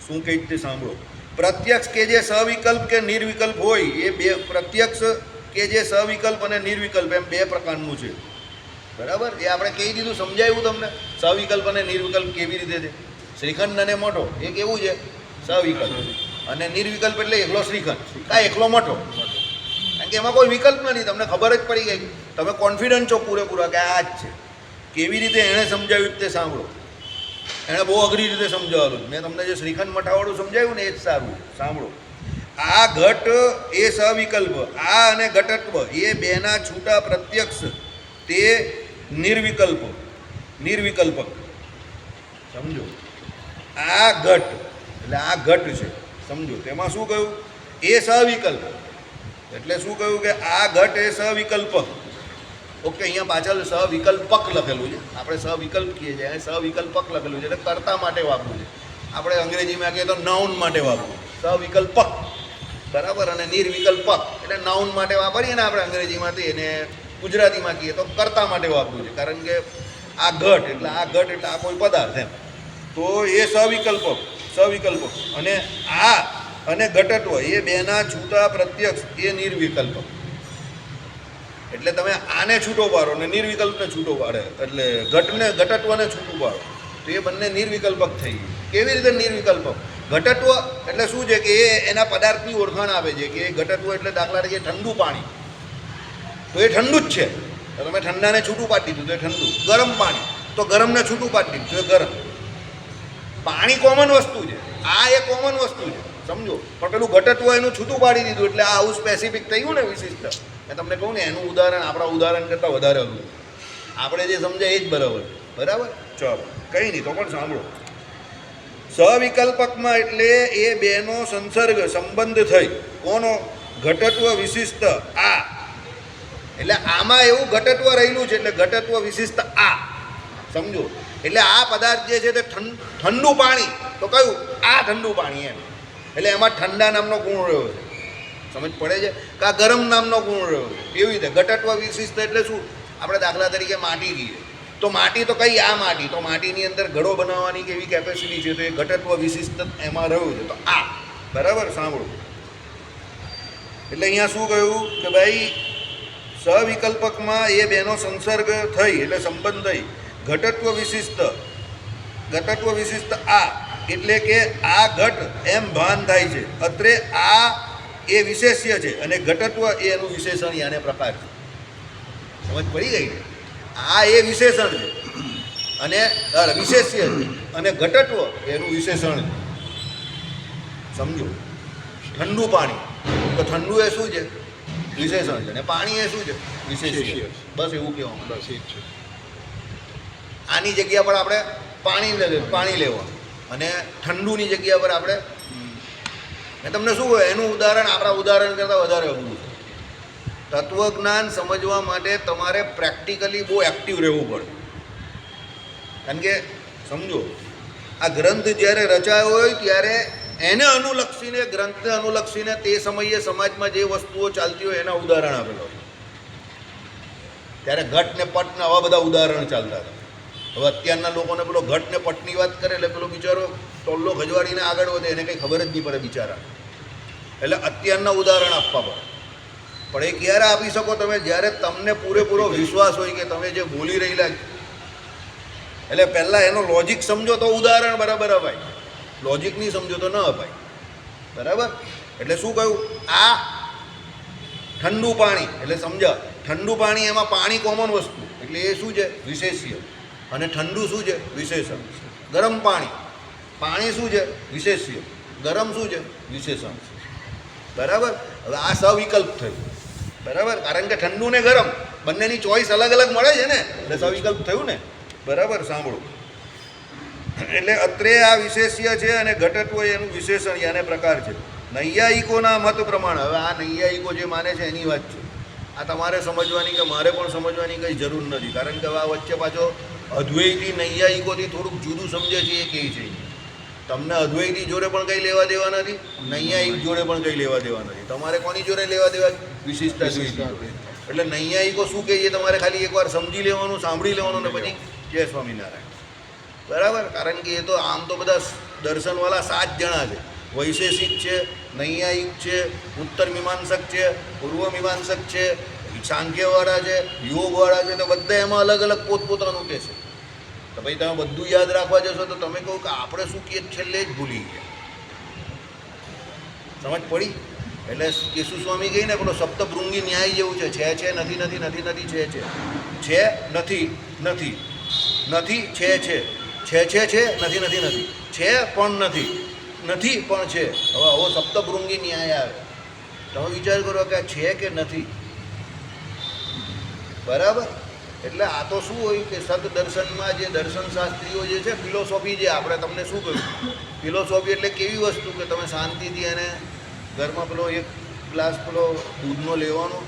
શું કહી તે સાંભળો. પ્રત્યક્ષ કે જે સવિકલ્પ કે નિર્વિકલ્પ હોય, એ બે પ્રત્યક્ષ કે જે સવિકલ્પ અને નિર્વિકલ્પ એમ 2 પ્રકારનું છે. બરાબર? એ આપણે કહી દીધું, સમજાવ્યું તમને સવિકલ્પ અને નિર્વિકલ્પ કેવી રીતે છે. શ્રીખંડ અને મઠો એ કેવું છે? સવિકલ્પ. અને નિર્વિકલ્પ એટલે એકલો શ્રીખંડ કાં એકલો મઠો, કારણ કે એમાં કોઈ વિકલ્પ નથી. તમને ખબર જ પડી ગઈ, તમે કોન્ફિડન્ટ છો પૂરેપૂરા કે આ જ છે. કેવી રીતે એણે સમજાવ્યું તે સાંભળો. એણે બહુ અઘરી રીતે સમજાવેલું. મેં તમને જે શ્રીખંડ મઠાવાળું સમજાવ્યું ને એ જ સારું. સાંભળો. આ ઘટ એ સવિકલ્પ, આ અને ઘટત્વ એ બેના છૂટા પ્રત્યક્ષ તે નિર્વિકલ્પક. સમજો, આ ઘટ એટલે આ ઘટ છે, સમજો. તેમાં શું કહ્યું? એ સવિકલ્પ. એટલે શું કહ્યું? કે આ ઘટ એ સવિકલ્પક. ઓકે, અહીંયા પાછળ સવિકલ્પક લખેલું છે, આપણે સવિકલ્પ કહીએ છીએ, અહીં સવિકલ્પક લખેલું છે, એટલે કર્તા માટે વાપરવું છે. આપણે અંગ્રેજીમાં કહીએ તો નાઉન માટે વાપરવું, સવિકલ્પક. બરાબર? અને નિર્વિકલ્પક એટલે નાઉન માટે વાપરીએ ને આપણે અંગ્રેજીમાંથી, એને ગુજરાતીમાં કહીએ તો કર્તા માટે વાપરવું છે. કારણ કે આ ઘટ એટલે આ કોઈ પદાર્થ એમ, તો એ સવિકલ્પક અને આ અને ઘટત્વ એ બેના છૂટા પ્રત્યક્ષ એ નિર્વિકલ્પક. એટલે તમે આને છૂટો પાડો ને નિર્વિકલ્પને છૂટો પાડે, એટલે ઘટત્વને છૂટું પાડો તો એ બંને નિર્વિકલ્પક થઈ ગયું. કેવી રીતે નિર્વિકલ્પક? ઘટત્વ એટલે શું છે કે એ એના પદાર્થની ઓળખાણ આપે છે કે એ ઘટત્વ એટલે દાખલા તરીકે ઠંડુ પાણી, તો એ ઠંડુ જ છે, તો તમે ઠંડાને છૂટું પાડી દીધું તો એ ઠંડુ. ગરમ પાણી તો ગરમને છૂટું પાડી દીધું તો એ ગરમ. પાણી કોમન વસ્તુ છે, આ એ કોમન વસ્તુ છે, સમજો. પણ પેલું ઘટત્વ એનું છૂટું પાડી દીધું એટલે આ આવું સ્પેસિફિક થયું ને, વિશિષ્ટ. મેં તમને કહું ને એનું ઉદાહરણ આપણા ઉદાહરણ કરતાં વધારે હતું. આપણે જે સમજાય એ જ બરાબર. બરાબર? ચાલો, કંઈ નહીં, તો પણ સાંભળો. સવિકલ્પકમાં એટલે એ બેનો સંબંધ થઈ. કોનો? ઘટત્વ વિશિષ્ટ આ. એટલે આમાં એવું ઘટત્વ રહેલું છે, એટલે ઘટત્વ વિશિષ્ટ આ. સમજો. એટલે આ પદાર્થ જે છે તે ઠંડુ પાણી, તો કયું? આ ઠંડુ પાણી એમ. એટલે એમાં ઠંડા નામનો ગુણ રહ્યો છે. સમજ પડે છે? કે આ ગરમ નામનો ગુણ રહ્યો છે. એવી રીતે ઘટત્વ વિશિષ્ટ એટલે શું? આપણે દાખલા તરીકે માટી કહીએ તો માટી તો કઈ? આ માટી, તો માટીની અંદર ઘડો બનાવવાની કેવી કેપેસિટી છે, તો એ ઘટત્વ વિશિષ્ટ એમાં રહ્યું છે, તો આ. બરાબર? સાંભળો. એટલે અહીંયા શું કહ્યું કે ભાઈ સવિકલ્પકમાં એ બેનો સંસર્ગ થઈ એટલે સંબંધ થઈ. ઘટત્વ વિશિષ્ટ આ એટલે કે આ ઘટ એમ ભાન થાય છે. અત્રે આ એ વિશેષ્ય છે અને ઘટત્વ એ એનું વિશેષણ યાને પ્રકાર છે. સમજ પડી ગઈ? આ એ વિશેષણ છે અને વિશેષ્ય છે અને ઘટત્વ એનું વિશેષણ છે. સમજો. ઠંડુ પાણી તો ઠંડુ એ શું છે? વિશેષણ છે. અને પાણી એ શું છે? વિશેષ્ય. બસ એવું કહેવામાં.
બસ એ જ છે.
આની જગ્યા પર આપણે પાણી લેવાનું અને ઠંડુની જગ્યા પર આપણે મેં તમને શું કહ્યું એનું ઉદાહરણ આપણા ઉદાહરણ કરતાં વધારે અઘરું છે. તત્વજ્ઞાન સમજવા માટે તમારે પ્રેક્ટિકલી બહુ એક્ટિવ રહેવું પડે. કારણ કે સમજો આ ગ્રંથ જ્યારે રચાયો હોય ત્યારે એને અનુલક્ષીને ગ્રંથને અનુલક્ષીને તે સમયે સમાજમાં જે વસ્તુઓ ચાલતી હોય એના ઉદાહરણ આપેલો હોય. ત્યારે ઘટ ને પટ ને આવા બધા ઉદાહરણ ચાલતા હતા. હવે અત્યારના લોકોને પેલો ઘટ ને પટની વાત કરે એટલે પેલો બિચારો ટોલ્લો ખજવાડીને આગળ વધે, એને કંઈ ખબર જ નહીં પડે બિચારા. એટલે અત્યારના ઉદાહરણ આપવા પડે. પણ એ ક્યારે આપી શકો તમે? જ્યારે તમને પૂરેપૂરો વિશ્વાસ હોય કે તમે જે બોલી રહેલા એટલે પહેલાં એનો લોજિક સમજો તો ઉદાહરણ બરાબર અપાય, લોજિક નહીં સમજો તો ન અપાય. બરાબર? એટલે શું કહ્યું? આ ઠંડુ પાણી એટલે સમજા ઠંડુ પાણી, એમાં પાણી કોમન વસ્તુ એટલે એ શું છે? વિશેષ્ય. અને ઠંડુ શું છે? વિશેષણ. ગરમ પાણી શું છે? વિશેષ્ય. ગરમ શું છે? વિશેષણ. બરાબર? હવે આ સવિકલ્પ થયું. બરાબર? કારણ કે ઠંડુ ને ગરમ બંનેની ચોઈસ અલગ અલગ મળે છે ને, એટલે સવિકલ્પ થયું ને. બરાબર? સાંભળો. એટલે અત્રે આ વિશેષ્ય છે અને ઘટત્વ એનું વિશેષણ અને પ્રકાર છે. નૈયાયિકોના મત પ્રમાણે, હવે આ નૈયાયિકો જે માને છે એની વાત છે. આ તમારે સમજવાની કે મારે પણ સમજવાની કંઈ જરૂર નથી. કારણ કે આ વચ્ચે પાછો અદ્વૈતી નૈયાયિકોથી થોડુંક જુદું સમજે છે એ કહે છે. તમને અદ્વૈતી જોડે પણ કંઈ લેવા દેવા નથી, નૈયાયિક જોડે પણ કંઈ લેવા દેવા નથી. તમારે કોની જોડે લેવા દેવા? વિશિષ્ટા જોડે. એટલે નૈયાયિકો શું કહે છે તમારે ખાલી એકવાર સમજી લેવાનું, સાંભળી લેવાનું ને પછી જય સ્વામિનારાયણ. બરાબર? કારણ કે એ તો આમ તો બધા દર્શનવાળા 7 જણા છે. વૈશેષિક છે, નૈયાયિક છે, ઉત્તર મીમાંસક છે, પૂર્વ મીમાંસક છે, સાંખ્યવાળા છે, યોગવાળા છે. તો બધા એમાં અલગ અલગ પોતપોતાનું કહે છે. તો ભાઈ તમે બધું યાદ રાખવા જશો તો તમે કહો કે આપણે શું કહીએ છેલ્લે જ ભૂલી ગયા. સમજ પડી? એટલે કેશુ સ્વામી કહીને પેલો સપ્તભૃંગી ન્યાય જેવું છે. નથી નથી નથી નથી છે નથી નથી નથી છે નથી નથી નથી છે પણ નથી પણ છે. હવે આવો સપ્તભૃંગી ન્યાય આવે. તમે વિચાર કરો કે આ છે કે નથી. બરાબર? એટલે આ તો શું હોય કે સત દર્શનમાં જે દર્શનશાસ્ત્રીઓ જે છે, ફિલોસોફી જે આપણે તમને શું કહ્યું, ફિલોસોફી એટલે કેવી વસ્તુ કે તમે શાંતિથી એને ઘરમાં પેલો એક ગ્લાસ પેલો દૂધનો લેવાનો,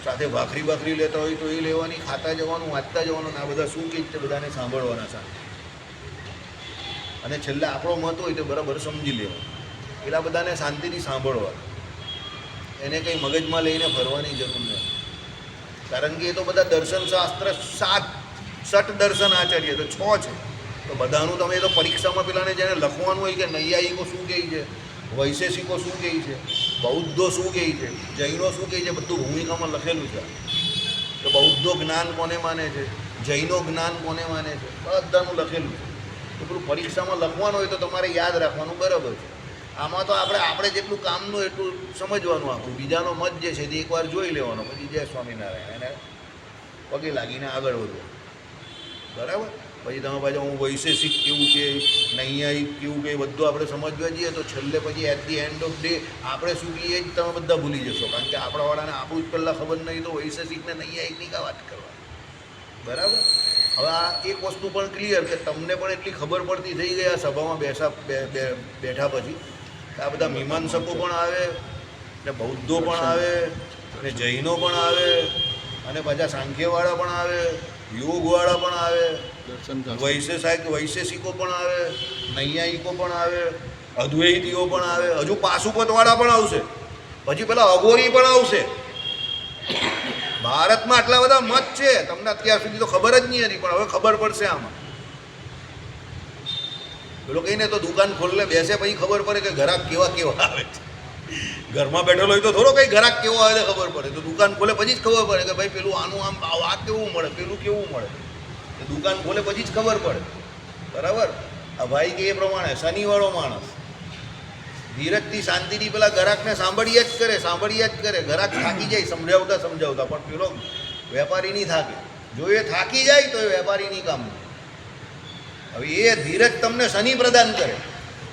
સાથે ભાખરી લેતા હોય તો એ લેવાની, ખાતા જવાનું, વાંચતા જવાનું, આ બધા શું કહે છે બધાને સાંભળવાના સાથે. અને છેલ્લે આપણો મત હોય તો બરાબર સમજી લેવાનું. એટલા બધાને શાંતિથી સાંભળવા, એને કંઈ મગજમાં લઈને ફરવાની જરૂર નથી. કારણ કે એ તો બધા દર્શનશાસ્ત્ર 7 દર્શન આચાર્ય તો 6 છે. તો બધાનું તમે તો પરીક્ષામાં પેલાને જેને લખવાનું હોય કે નૈયાયિકો શું કહે છે, વૈશેષિકો શું કહે છે, બૌદ્ધો શું કહે છે, જૈનો શું કહે છે, બધું ભૂમિકામાં લખેલું છે. કે બૌદ્ધો જ્ઞાન કોને માને છે, જૈનો જ્ઞાન કોને માને છે, બધાનું લખેલું છે. તો પેલું પરીક્ષામાં લખવાનું હોય તો તમારે યાદ રાખવાનું. બરાબર છે? આમાં તો આપણે જેટલું કામનું એટલું સમજવાનું. આપણું બીજાનો મત જે છે તે એકવાર જોઈ લેવાનો, પછી જય સ્વામિનારાયણ એને પગે લાગીને આગળ વધવું. બરાબર? પછી તમે પાછા હું વૈશેષિક કેવું કે નૈયાયિક કેવું કે બધું આપણે સમજવા જઈએ તો છેલ્લે પછી at the end of day આપણે શું કહીએ જ તમે બધા ભૂલી જશો. કારણ કે આપણાવાળાને આપણું જ પહેલાં ખબર નહીં તો વૈશેષિકને નૈયાયિકની કા વાત કરવા. બરાબર? હવે આ એક વસ્તુ પણ ક્લિયર કે તમને પણ એટલી ખબર પડતી થઈ ગઈ આ સભામાં બેઠા પછી કે આ બધા મીમાંસકો પણ આવે ને બૌદ્ધો પણ આવે ને જૈનો પણ આવે અને પાછા સાંખ્યવાળા પણ આવે, યોગવાળા પણ આવે, વૈશેષિકો પણ આવે, નૈયાયિકો પણ આવે, અદ્વૈતીઓ પણ આવે, હજુ પાશુપતવાળા પણ આવશે, પછી પેલા અઘોરી પણ આવશે. ભારતમાં આટલા બધા મત છે, તમને અત્યાર સુધી તો ખબર જ નહીં હતી, પણ હવે ખબર પડશે. આમાં પેલો કહીને તો દુકાન ખોલે બેસે પછી ખબર પડે કે ગ્રાહક કેવા આવે છે. ઘરમાં બેઠેલો હોય તો થોડો કંઈ ગ્રાહક કેવો આવે તો ખબર પડે. તો દુકાન ખોલે પછી જ ખબર પડે કે ભાઈ પેલું આનું આમ આ કેવું મળે, પેલું કેવું મળે. તો દુકાન ખોલે પછી જ ખબર પડે. બરાબર? આ ભાઈ કે એ પ્રમાણે શનિવાળો માણસ ધીરજથી શાંતિથી પેલા ગ્રાહકને સાંભળ્યા જ કરે. ગ્રાહક થાકી જાય સમજાવતા પણ પેલો વેપારી નહીં થાકે. જો એ થાકી જાય તો એ વેપારી નહીં કામ. હવે એ ધીરજ તમને શનિ પ્રદાન કરે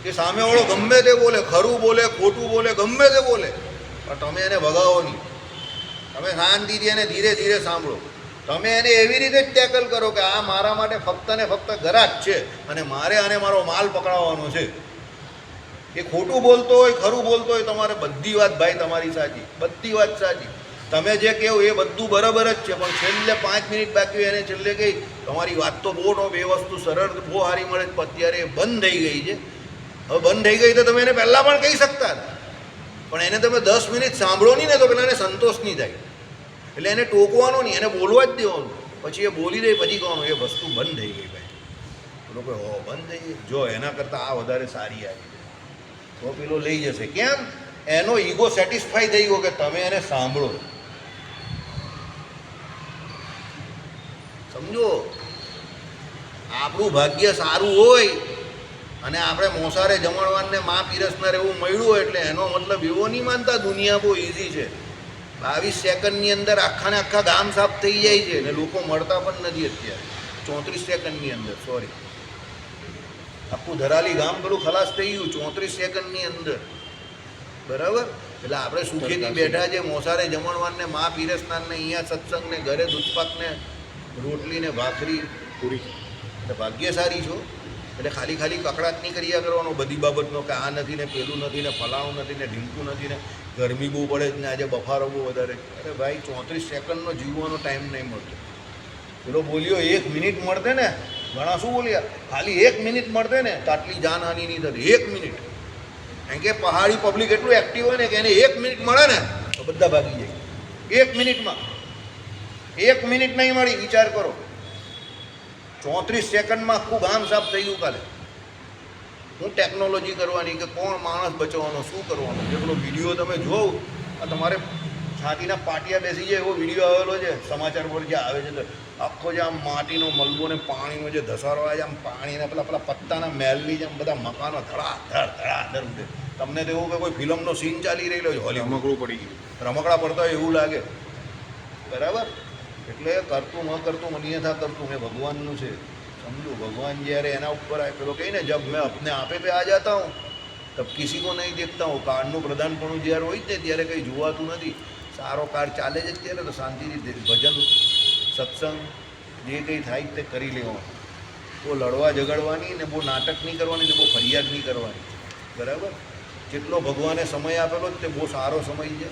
કે સામેવાળો ગમે તે બોલે, ખરું બોલે, ખોટું બોલે, ગમે તે બોલે, પણ તમે એને ભગાવો નહીં. તમે શાંતિથી એને ધીરે ધીરે સાંભળો. તમે એને એવી રીતે જ ટેકલ કરો કે આ મારા માટે ફક્ત ને ફક્ત ગ્રાહક છે અને મારે આને મારો માલ પકડાવવાનો છે. એ ખોટું બોલતો હોય, ખરું બોલતો હોય, તમારે બધી વાત ભાઈ તમારી સાચી, બધી વાત સાચી. તમે જે કહો એ બધું બરાબર જ છે, પણ છેલ્લે 5 મિનિટ બાકી હોય એને છેલ્લે કહી તમારી વાત તો બહુ બે વસ્તુ સરળ બહુ સારી મળે, અત્યારે એ બંધ થઈ ગઈ છે. હવે બંધ થઈ ગઈ તો તમે એને પહેલાં પણ કહી શકતા હતા, પણ એને તમે 10 મિનિટ સાંભળો નહીં ને તો પેલા એને સંતોષ નહીં થાય. એટલે એને ટોકવાનો નહીં, એને બોલવા જ દેવાનું. પછી એ બોલી દે પછી કહેવાનું એ વસ્તુ બંધ થઈ ગઈ ભાઈ. લોકો હો બંધ થઈ ગઈ, જો એના કરતાં આ વધારે સારી આવી તો પેલો લઈ જશે. કેમ? એનો ઈગો સેટિસ્ફાઈ થઈ ગયો કે તમે એને સાંભળો. સમજો, આપણું ભાગ્ય સારું હોય અને આપણે મોસારે જમણવારને માં પીરસનાર એવું મળ્યું હોય એટલે એનો મતલબ એવો નહીં માનતા દુનિયા બહુ ઇઝી છે. 22 સેકન્ડની અંદર આખાને આખા ગામ સાફ થઈ જાય છે અને લોકો મળતા પણ નથી અત્યારે. 34 સેકન્ડની અંદર, સોરી, આખું ધરાલી ગામ પેલું ખલાસ થઈ ગયું 34 સેકન્ડની અંદર. બરાબર? એટલે આપણે સુખેથી બેઠા છે મોસારે જમણવારને માં પીરસનારને, અહીંયા સત્સંગને, ઘરે દૂધપાકને, રોટલીને, ભાખરી, પૂરી. એટલે ભાગ્યશાળી છો. એટલે ખાલી ખાલી કકડાટ નહીં કર્યા કરવાનો બધી બાબતનો કે આ નથી ને પેલું નથી ને ફલાણું નથી ને ઢીંકું નથી ને ગરમી બહુ પડે જ ને આજે બફારો બહુ વધારે. અરે ભાઈ 34 સેકન્ડનો જીવવાનો ટાઈમ નહીં મળતો. પેલો બોલ્યો 1 મિનિટ મળતે ને, ઘણા શું બોલ્યા, ખાલી 1 મિનિટ મળતે ને તો આટલી જાનહાનિ નહીં થતી. 1 મિનિટ. કારણ કે પહાડી પબ્લિક એટલું એક્ટિવ હોય ને કે એને 1 મિનિટ મળે ને તો બધા ભાગી જાય. 1 મિનિટમાં 1 મિનિટ નહીં મળી, વિચાર કરો. 34 સેકન્ડમાં આખું ગામ સાફ થઈ ગયું. કાલે હું ટેકનોલોજી કરવાની કે કોણ માણસ બચાવવાનો, શું કરવાનું. જે પેલો વિડીયો તમે જોવો, આ તમારે છાતીના પાટિયા બેસી જાય એવો વિડીયો આવેલો છે સમાચાર પર જે આવે છે. તો આખો જે આમ માટીનો મલબો ને પાણીનો જે ધસારો આવે છે, આમ પાણીના પેલા પત્તાના મહેલની જેમ બધા મકાનો ધડાધડ ઉઠે. તમને તો એવું કે કોઈ ફિલ્મનો સીન ચાલી રહેલો છે, હોલીવુડ પડી ગયું, રમકડા પડતા હોય એવું લાગે. બરાબર? એટલે કરતું ન કરતું અન્યથા કરતું મેં ભગવાનનું છે. સમજો, ભગવાન જ્યારે એના ઉપર આવે પેલો કહીને જબ મેં अपने आपे पे आ जाता हूँ तब किसी को नहीं देखता हूँ. કાળનું પ્રધાનપણું જ્યારે હોય ને ત્યારે કંઈ જોવાતું નથી. સારો કાળ ચાલે છે ત્યારે તો શાંતિથી ભજન સત્સંગ જે કંઈ થાય તે કરી લેવાનું. બહુ લડવા ઝઘડવાની ને બહુ નાટક નહીં કરવાની ને બહુ ફરિયાદ નહીં કરવાની. બરાબર? જેટલો ભગવાને સમય આપેલો જ તે બહુ સારો સમય છે.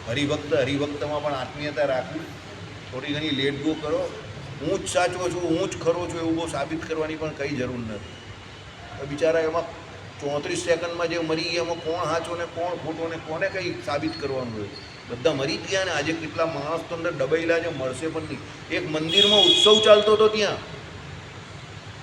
હરિભક્તમાં પણ આત્મીયતા રાખવી. થોડી ઘણી લેટ ગો કરો. હું જ સાચો છું, હું જ ખરો છું એવું બહુ સાબિત કરવાની પણ કંઈ જરૂર નથી. બિચારા એમાં 34 સેકન્ડમાં જે મરી ગયા એમાં કોણ સાચો ને કોણ ખોટો ને કોને કંઈ સાબિત કરવાનું હોય. બધા મરી ગયા ને આજે કેટલા માણસ તો અંદર ડબાયેલા છે, મળશે પણ નહીં. એક મંદિરમાં ઉત્સવ ચાલતો હતો ત્યાં,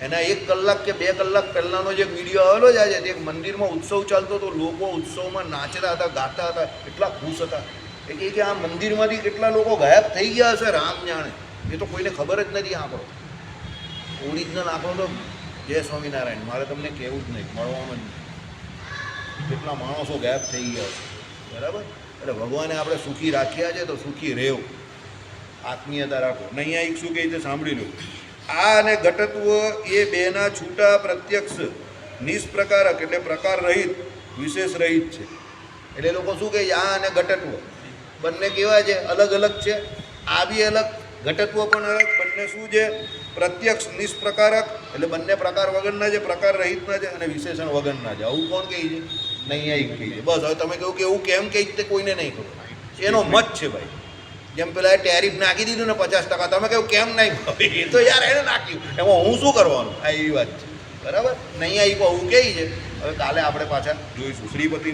એના 1 કલાક કે 2 કલાક પહેલાંનો જે વિડીયો આવેલો જ આજે, એક મંદિરમાં ઉત્સવ ચાલતો હતો. લોકો ઉત્સવમાં નાચતા હતા, ગાતા હતા, એટલા ખુશ હતા. એ કહે કે આ મંદિરમાંથી કેટલા લોકો ગાયબ થઈ ગયા હશે રામ જાણે, એ તો કોઈને ખબર જ નથી. આંકડો ઓરિજિનલ આંકડો તો જય સ્વામિનારાયણ, મારે તમને કહેવું જ નહીં, મળવાનું જ નહીં. કેટલા માણસો ગાયબ થઈ ગયા છે. બરાબર? એટલે ભગવાને આપણે સુખી રાખ્યા છે તો સુખી રહેવું, આત્મીયતા રાખો. નહીં આ એક શું કહે છે સાંભળી લો. આ અને ઘટત્વ એ બેના છૂટા પ્રત્યક્ષ નિષ્પ્રકારક એટલે પ્રકાર રહિત વિશેષ રહિત છે. એટલે લોકો શું કહે છે આ અને ઘટત્વ બંને કેવા છે? અલગ અલગ છે. આ બી અલગ, ઘટત્વ પણ અલગ. બંને શું છે? પ્રત્યક્ષ નિષ્પ્રકારક એટલે બંને પ્રકાર વગરના છે, પ્રકાર રહિતના છે અને વિશેષણ વગરના છે. આવું કોણ કહે છે? નહીં આ એક કહે છે. બસ હવે તમે કહ્યું કે એવું કેમ કહે છે કોઈને નહીં ખબર. એનો મત છે ભાઈ. જેમ પેલા ટેરિફ નાખી દીધું ને 50%, તમે કહ્યું કેમ નહીં? એ તો યાર એને નાખ્યું, એમાં હું શું કરવાનું? આ એવી વાત છે. બરાબર? નહીં આવી આવું કહે છે. હવે કાલે આપણે પાછા જોઈશું. શ્રીપતિ